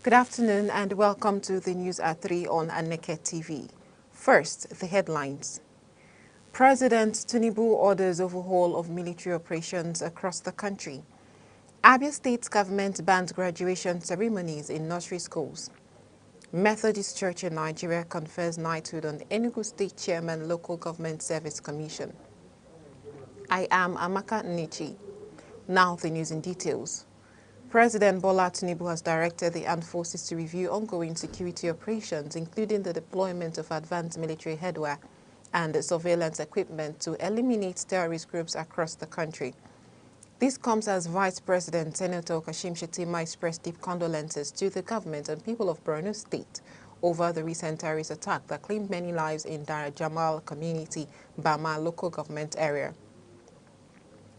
Good afternoon and welcome to the news at 3 on Aneke TV. First, the headlines. President Tinubu orders overhaul of military operations across the country. Abia State government bans graduation ceremonies in nursery schools. Methodist Church in Nigeria confers knighthood on Enugu State Chairman Local Government Service Commission. I am Aneke. Now the news in details. President Bola Tinubu has directed the armed forces to review ongoing security operations, including the deployment of advanced military hardware and surveillance equipment to eliminate terrorist groups across the country. This comes as Vice President Senator Kashim Shettima expressed deep condolences to the government and people of Borno State over the recent terrorist attack that claimed many lives in Dar Jamal community, Bama local government area.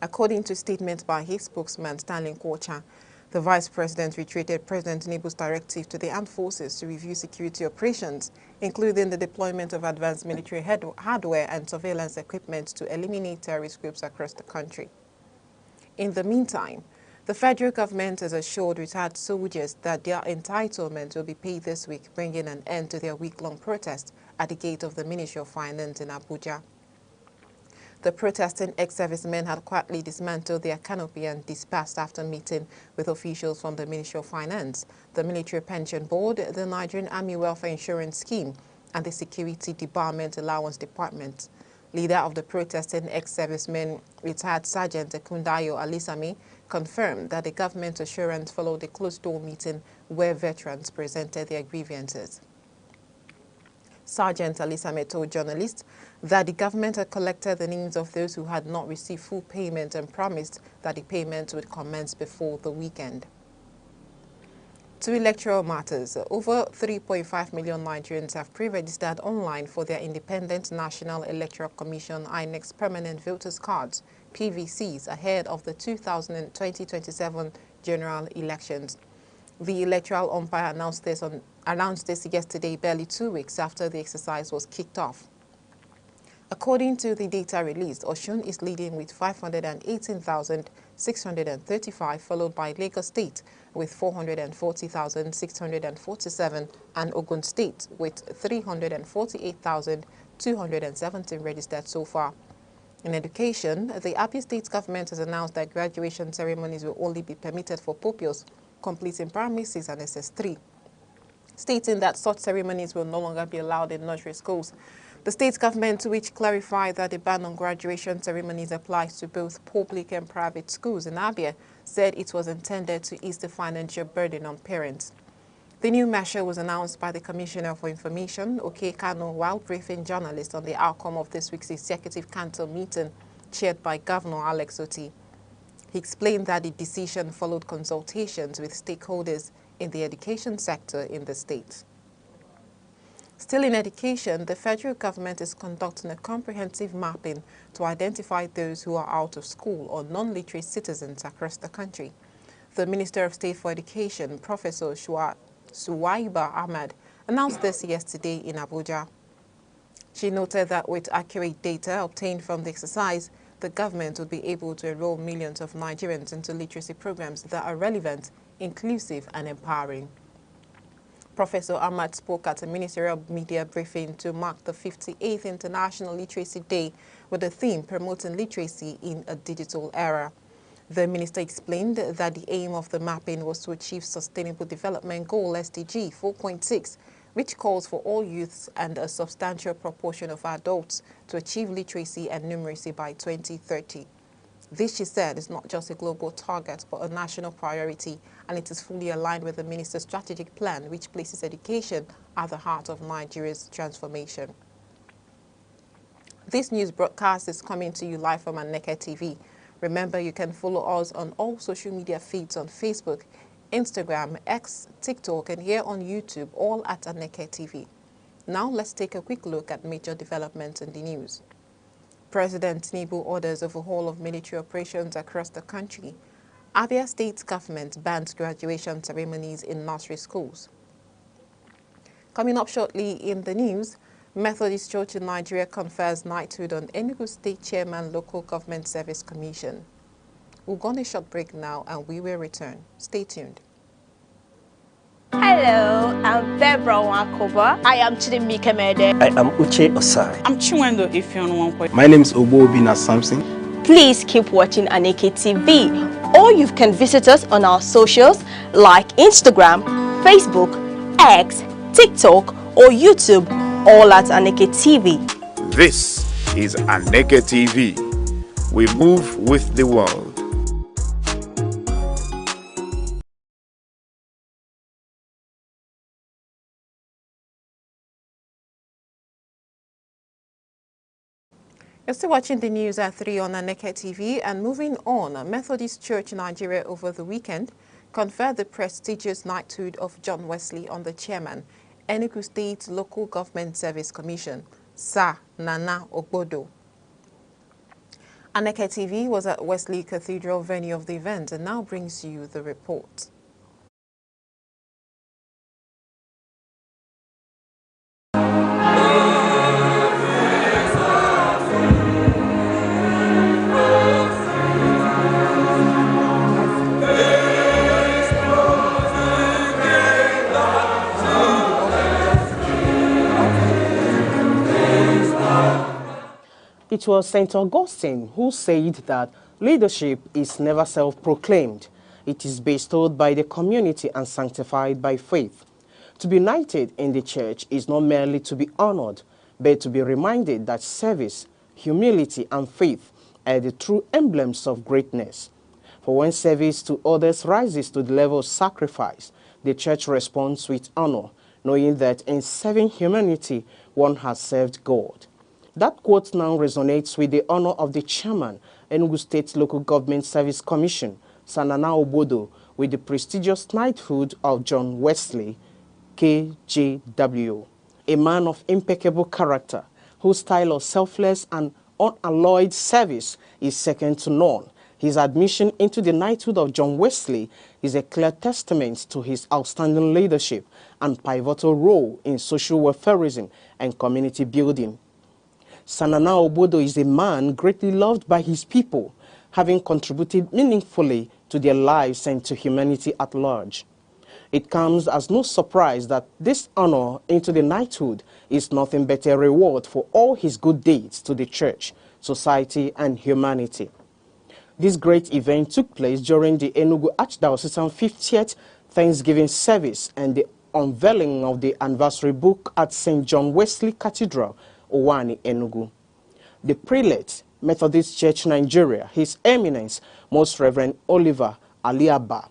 According to a statement by his spokesman, Stanley Kocha, the Vice President reiterated President Tinubu's directive to the armed forces to review security operations, including the deployment of advanced military hardware and surveillance equipment to eliminate terrorist groups across the country. In the meantime, the federal government has assured retired soldiers that their entitlement will be paid this week, bringing an end to their week-long protest at the gate of the Ministry of Finance in Abuja. The protesting ex-servicemen had quietly dismantled their canopy and dispersed after meeting with officials from the Ministry of Finance, the Military Pension Board, the Nigerian Army Welfare Insurance Scheme, and the Security Debarment Allowance Department. Leader of the protesting ex-servicemen, retired Sergeant Ekundayo Alisami, confirmed that the government assurance followed a closed-door meeting where veterans presented their grievances. Sergeant Alisame told journalists that the government had collected the names of those who had not received full payment and promised that the payment would commence before the weekend. To electoral matters, over 3.5 million Nigerians have pre-registered online for their Independent National Electoral Commission INEC's Permanent Voters Cards, PVCs, ahead of the 2027 general elections. The electoral umpire announced this yesterday, barely 2 weeks after the exercise was kicked off. According to the data released, Osun is leading with 518,635, followed by Lagos State with 440,647 and Ogun State with 348,217 registered so far. In education, the Abia State government has announced that graduation ceremonies will only be permitted for pupils completing primary 6 and SS3, stating that such ceremonies will no longer be allowed in nursery schools. The state government, which clarified that the ban on graduation ceremonies applies to both public and private schools in Abia, said it was intended to ease the financial burden on parents. The new measure was announced by the Commissioner for Information, Oke Kano, while briefing journalists on the outcome of this week's Executive Council meeting chaired by Governor Alex Otti. He explained that the decision followed consultations with stakeholders in the education sector in the state. Still in education, the federal government is conducting a comprehensive mapping to identify those who are out of school or non-literate citizens across the country. The Minister of State for Education, Professor Suwaiba Ahmad, announced this yesterday in Abuja. She noted that with accurate data obtained from the exercise, the government would be able to enroll millions of Nigerians into literacy programs that are relevant, inclusive, and empowering. Professor Ahmad spoke at a ministerial media briefing to mark the 58th International Literacy Day with the theme Promoting Literacy in a Digital Era. The minister explained that the aim of the mapping was to achieve Sustainable Development Goal SDG 4.6, which calls for all youths and a substantial proportion of adults to achieve literacy and numeracy by 2030. This, she said, is not just a global target, but a national priority, and it is fully aligned with the minister's strategic plan, which places education at the heart of Nigeria's transformation. This news broadcast is coming to you live from Aneke TV. Remember, you can follow us on all social media feeds on Facebook, Instagram, X, TikTok, and here on YouTube, all at Aneke TV. Now let's take a quick look at major developments in the news. President Tinubu orders overhaul of military operations across the country. Abia State government bans graduation ceremonies in nursery schools. Coming up shortly in the news, Methodist Church in Nigeria confers knighthood on Enugu State Chairman Local Government Service Commission. We'll go on a short break now and we will return. Stay tuned. Hello, I'm Bebra Wakoba. I am Chidimike Mede. I am Uche Osai. I'm Chiwendo Ifeonwankwe. My name is Obo Obina Samson. Please keep watching Aneke TV, or you can visit us on our socials like Instagram, Facebook, X, TikTok, or YouTube, all at Aneke TV. This is Aneke TV. We move with the world. You're still watching the news at 3 on Aneke TV, and moving on, Methodist Church Nigeria over the weekend conferred the prestigious knighthood of John Wesley on the chairman, Enugu State Local Government Service Commission, Sir Nana Ogbodo. Aneke TV was at Wesley Cathedral venue of the event and now brings you the report. It was St. Augustine who said that leadership is never self-proclaimed. It is bestowed by the community and sanctified by faith. To be knighted in the church is not merely to be honored, but to be reminded that service, humility, and faith are the true emblems of greatness. For when service to others rises to the level of sacrifice, the church responds with honor, knowing that in serving humanity, one has served God. That quote now resonates with the honor of the chairman, Enugu State Local Government Service Commission, Sir Nana Ogbodo, with the prestigious knighthood of John Wesley, KJW, a man of impeccable character, whose style of selfless and unalloyed service is second to none. His admission into the knighthood of John Wesley is a clear testament to his outstanding leadership and pivotal role in social welfareism and community building. Sir Nana Ogbodo is a man greatly loved by his people, having contributed meaningfully to their lives and to humanity at large. It comes as no surprise that this honor into the knighthood is nothing but a reward for all his good deeds to the church, society, and humanity. This great event took place during the Enugu Archdiocesan 50th Thanksgiving service and the unveiling of the anniversary book at St. John Wesley Cathedral, Owani, Enugu. The prelate, Methodist Church Nigeria, His Eminence, Most Reverend Oliver Aliaba,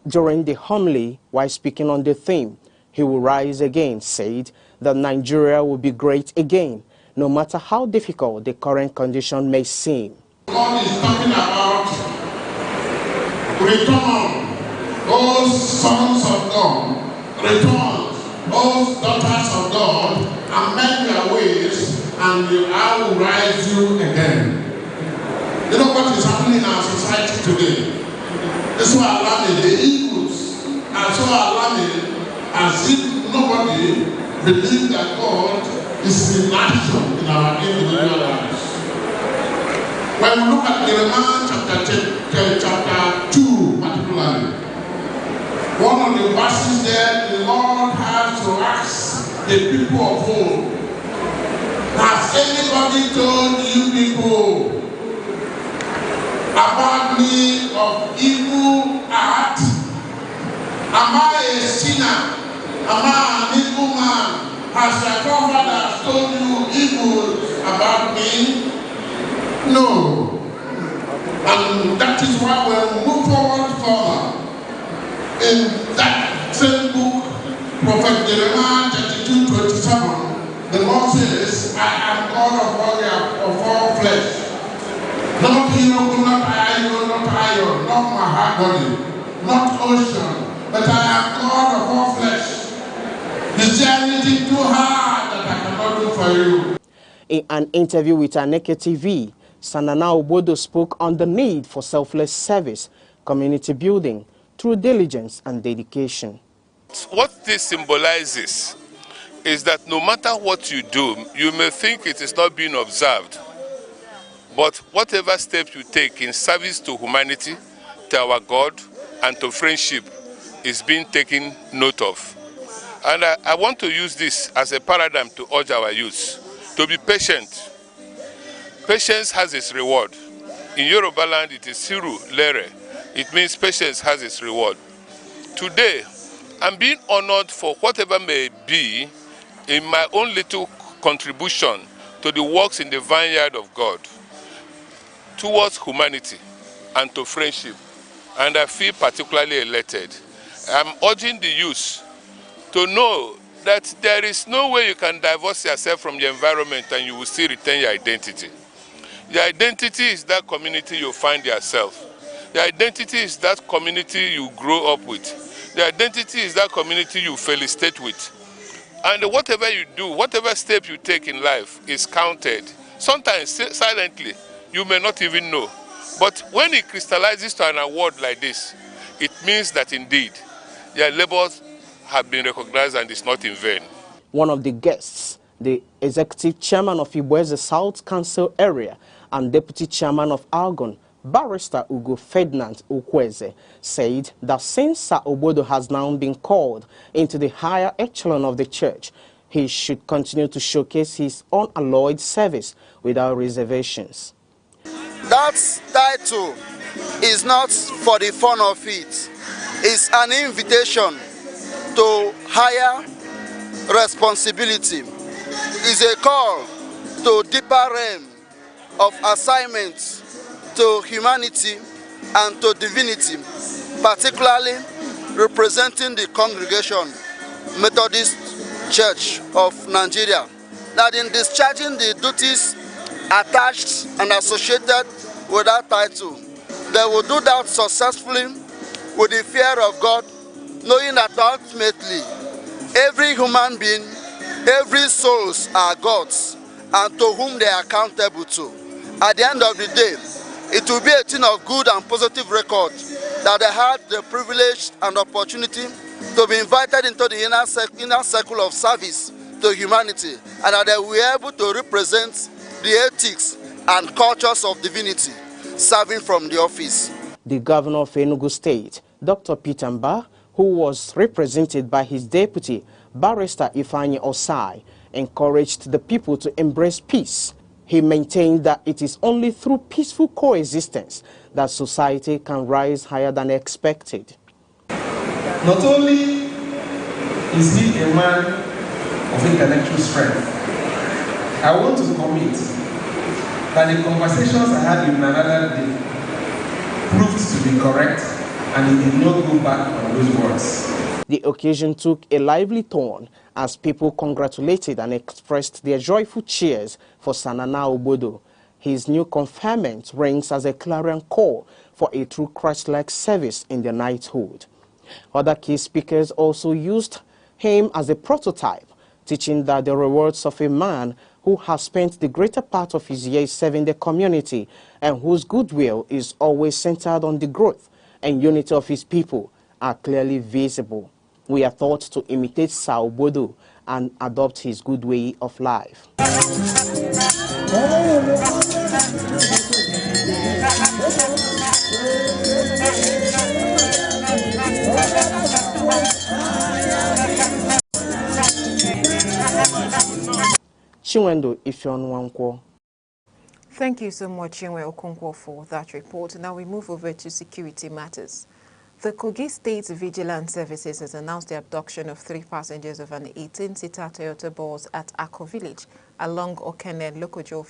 during the homily while speaking on the theme, "He will rise again," said that Nigeria will be great again, no matter how difficult the current condition may seem. God is talking about return, all sons of God, return, all daughters of God, amend their ways, and I will rise you again. You know what is happening in our society today? This is why alarming. The Eagles are so alarming, as if nobody believes that God is in action in our individual lives. When we look at Jeremiah chapter 2 particularly, one of the verses there, the Lord has to ask the people of old, has anybody told you people about me of evil heart? Am I a sinner? Am I an evil man? Has your forefathers told you evil about me? No. And that is why we move forward further. In that same book, Prophet Jeremiah 32:27, the Lord says, I am God of all flesh. Not hero, not iron, not mahogany, not ocean, but I am God of all flesh. Is there anything too hard that I cannot do for you? In an interview with Aneke TV, Sir Nana Ogbodo spoke on the need for selfless service, community building, through diligence and dedication. What this symbolizes is that no matter what you do, you may think it is not being observed, but whatever steps you take in service to humanity, to our God, and to friendship, is being taken note of. And I want to use this as a paradigm to urge our youth to be patient. Patience has its reward. In Yoruba land, it is siru lere. It means patience has its reward. Today, I'm being honored for whatever may be in my own little contribution to the works in the vineyard of God, towards humanity and to friendship. And I feel particularly elated. I'm urging the youth to know that there is no way you can divorce yourself from the environment and you will still retain your identity. Your identity is that community you find yourself. Your identity is that community you grow up with. The identity is that community you felicitate with. And whatever you do, whatever step you take in life is counted. Sometimes silently, you may not even know. But when it crystallizes to an award like this, it means that indeed your labors have been recognized and it's not in vain. One of the guests, the executive chairman of Ibueze South Council area and deputy chairman of Algon, Barrister Ugo Ferdinand Ukweze, said that since Sir Obodo has now been called into the higher echelon of the church, he should continue to showcase his unalloyed service without reservations. That title is not for the fun of it. It's an invitation to higher responsibility. It's a call to deeper realm of assignments to humanity and to divinity, particularly representing the congregation Methodist Church of Nigeria, that in discharging the duties attached and associated with that title, they will do that successfully with the fear of God, knowing that ultimately every human being, every souls are God's and to whom they are accountable to. At the end of the day, it will be a thing of good and positive record that they had the privilege and opportunity to be invited into the inner circle of service to humanity, and that they were able to represent the ethics and cultures of divinity serving from the office. The governor of Enugu State, Dr. Peter Mba, who was represented by his deputy, Barrister Ifeanyi Osai, encouraged the people to embrace peace. He maintained that it is only through peaceful coexistence that society can rise higher than expected. Not only is he a man of intellectual strength, I want to commit that the conversations I had with him another day proved to be correct, and he did not go back on those words. The occasion took a lively turn as people congratulated and expressed their joyful cheers for Sanana Obodo. His new conferment rings as a clarion call for a true Christ-like service in the knighthood. Other key speakers also used him as a prototype, teaching that the rewards of a man who has spent the greater part of his years serving the community and whose goodwill is always centered on the growth and unity of his people are clearly visible. We are taught to imitate Sir Obodo and adopt his good way of life. Chinwendo Ifeonwankwo. Thank you so much, Chinwe Okonkwo, for that report. Now we move over to security matters. The Kogi State Vigilance Services has announced the abduction of 3 passengers of an 18-seater Toyota bus at Akko Village along Okene Lokojo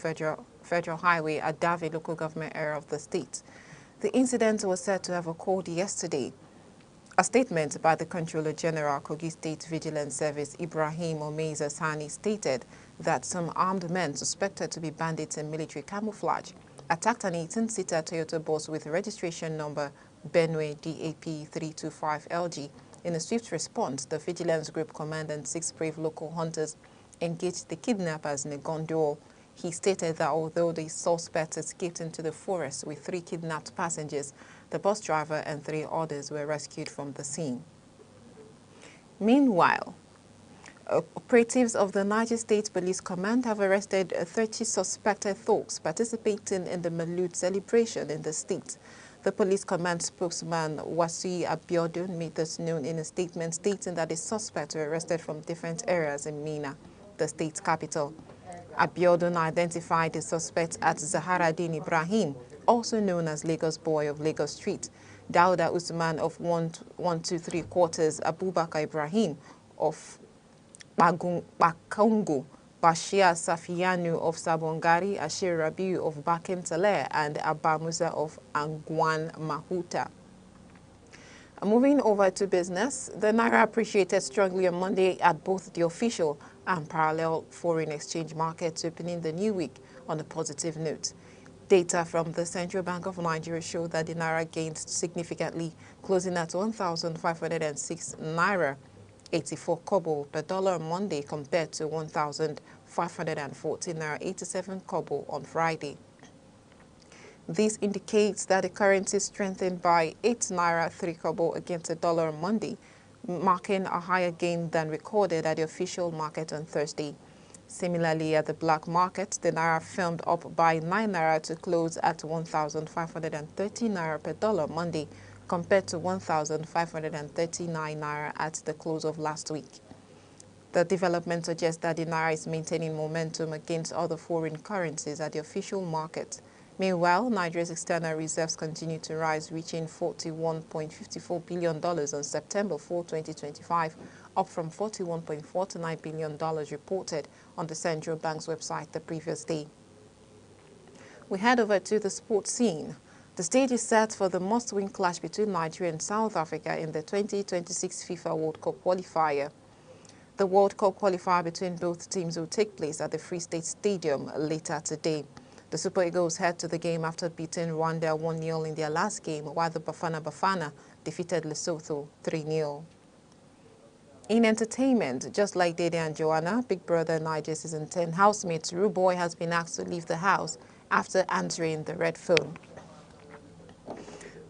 Federal Highway at Davi local government area of the state. The incident was said to have occurred yesterday. A statement by the Controller General Kogi State Vigilance Service, Ibrahim Omeza Sani, stated that some armed men suspected to be bandits in military camouflage attacked an 18-seater Toyota bus with registration number Benue DAP 325LG. In a swift response, the vigilance group command and 6 brave local hunters engaged the kidnappers in a gun duel. He stated that although the suspects escaped into the forest with 3 kidnapped passengers, the bus driver and 3 others were rescued from the scene. Meanwhile, operatives of the Niger State Police Command have arrested 30 suspected thugs participating in the Maulud celebration in the state. The police command spokesman Wasi Abiodun made this known in a statement stating that the suspects were arrested from different areas in Mina, the state capital. Abiodun identified the suspects as Zaharadin Ibrahim, also known as Lagos Boy of Lagos Street, Dauda Usman of 123 quarters, Abubakar Ibrahim of Bakongo, Bashir Safiyanu of Sabongari, Ashir Rabiu of Bakem Taleh, and Abba Musa of Angwan Mahuta. Moving over to business, the Naira appreciated strongly on Monday at both the official and parallel foreign exchange markets, opening the new week on a positive note. Data from the Central Bank of Nigeria showed that the Naira gained significantly, closing at 1,506 Naira 84 kobo per dollar on Monday compared to 1,514 Naira 87 kobo on Friday. This indicates that the currency strengthened by 8 Naira 3 kobo against the dollar on Monday, marking a higher gain than recorded at the official market on Thursday. Similarly, at the black market, the Naira firmed up by 9 Naira to close at 1,530 Naira per dollar Monday, compared to 1,539 Naira at the close of last week. The development suggests that the Naira is maintaining momentum against other foreign currencies at the official market. Meanwhile, Nigeria's external reserves continue to rise, reaching $41.54 billion on September 4, 2025, up from $41.49 billion reported on the central bank's website the previous day. We head over to the sports scene. The stage is set for the must-win clash between Nigeria and South Africa in the 2026 FIFA World Cup qualifier. The World Cup qualifier between both teams will take place at the Free State Stadium later today. The Super Eagles head to the game after beating Rwanda 1-0 in their last game, while the Bafana defeated Lesotho 3-0. In entertainment, just like Dede and Joanna, Big Brother Niger Season 10 housemate Ruboy has been asked to leave the house after answering the red phone.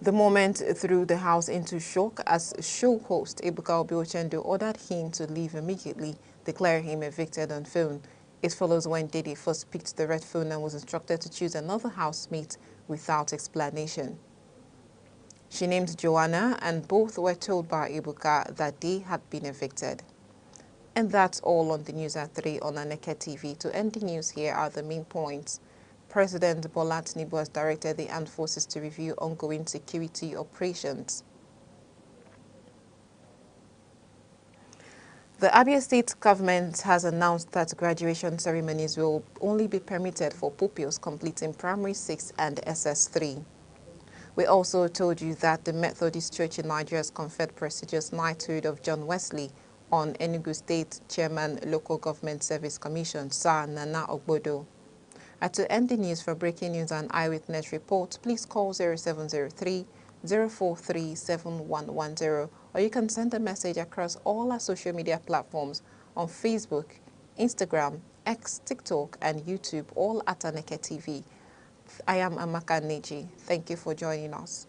The moment threw the house into shock as show host Ebuka Obi-Ochendo ordered him to leave immediately, declaring him evicted on phone. It follows when Dede first picked the red phone and was instructed to choose another housemate without explanation. She named Joanna, and both were told by Ebuka that they had been evicted. And that's all on the News at 3 on Aneke TV. To end the news, here are the main points. President Bola Tinubu has directed the armed forces to review ongoing security operations. The Abia State government has announced that graduation ceremonies will only be permitted for pupils completing Primary 6 and SS3. We also told you that the Methodist Church in Nigeria has conferred prestigious knighthood of John Wesley on Enugu State Chairman Local Government Service Commission, Sir Nana Ogbodo. And to end the news, for breaking news and eyewitness reports, please call 0703-043-7110, or you can send a message across all our social media platforms on Facebook, Instagram, X, TikTok, and YouTube, all at Aneke TV. I am Amaka Neji. Thank you for joining us.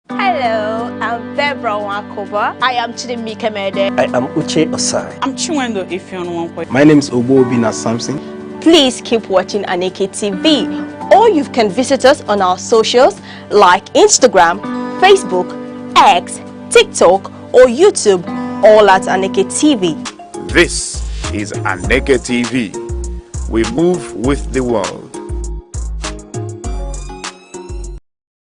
Hello, I'm Debra Wakoba. I am Chidimi Kemede. I am Uche Osai. I'm Chiwendo Ifeonwankwe. My name is Obobina Samson. Please keep watching Aneke TV, or you can visit us on our socials like Instagram, Facebook, X, TikTok, or YouTube, all at Aneke TV. This is Aneke TV. We move with the world.